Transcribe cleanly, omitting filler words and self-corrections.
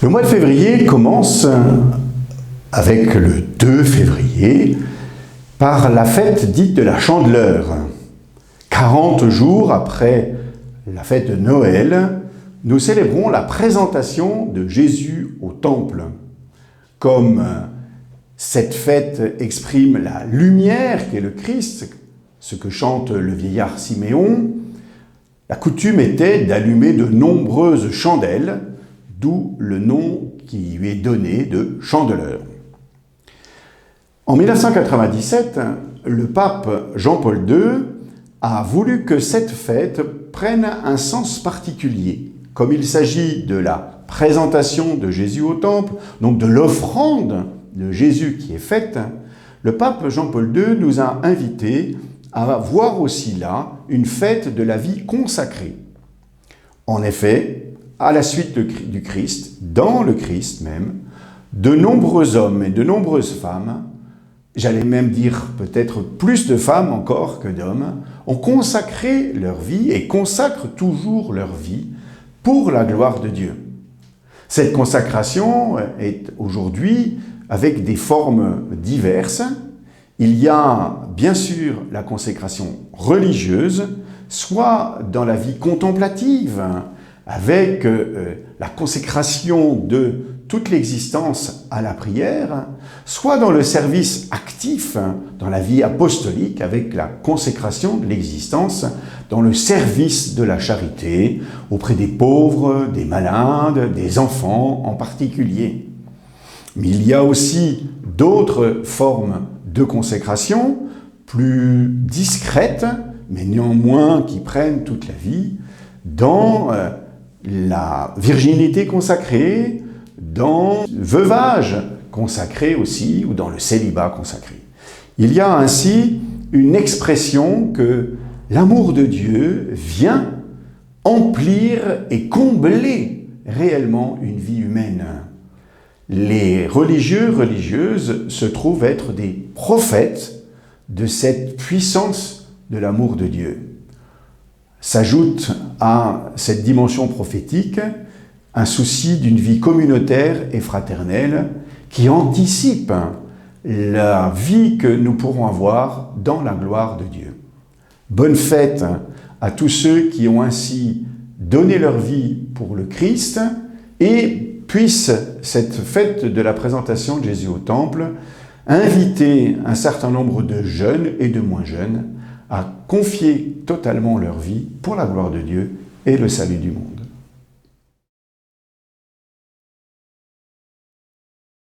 Le mois de février commence avec le 2 février par la fête dite de la Chandeleur. 40 jours après la fête de Noël, nous célébrons la présentation de Jésus au temple. Comme cette fête exprime la lumière qu'est le Christ, ce que chante le vieillard Siméon, la coutume était d'allumer de nombreuses chandelles, d'où le nom qui lui est donné de Chandeleur. En 1997, le pape Jean-Paul II a voulu que cette fête prenne un sens particulier. Comme il s'agit de la présentation de Jésus au temple, donc de l'offrande de Jésus qui est faite, le pape Jean-Paul II nous a invités à voir aussi là une fête de la vie consacrée. En effet, à la suite du Christ, dans le Christ même, de nombreux hommes et de nombreuses femmes, j'allais même dire peut-être plus de femmes encore que d'hommes, ont consacré leur vie et consacrent toujours leur vie pour la gloire de Dieu. Cette consacration est aujourd'hui avec des formes diverses. Il y a bien sûr la consécration religieuse, soit dans la vie contemplative, avec la consécration de toute l'existence à la prière, soit dans le service actif, dans la vie apostolique, avec la consécration de l'existence dans le service de la charité, auprès des pauvres, des malades, des enfants en particulier. Mais il y a aussi d'autres formes de consécration, plus discrètes, mais néanmoins qui prennent toute la vie, dans la virginité consacrée, dans le veuvage consacré aussi, ou dans le célibat consacré. Il y a ainsi une expression que l'amour de Dieu vient emplir et combler réellement une vie humaine. Les religieux, religieuses se trouvent être des prophètes de cette puissance de l'amour de Dieu. S'ajoute à cette dimension prophétique un souci d'une vie communautaire et fraternelle qui anticipe la vie que nous pourrons avoir dans la gloire de Dieu. Bonne fête à tous ceux qui ont ainsi donné leur vie pour le Christ et puisse cette fête de la présentation de Jésus au temple inviter un certain nombre de jeunes et de moins jeunes à confier totalement leur vie pour la gloire de Dieu et le salut du monde.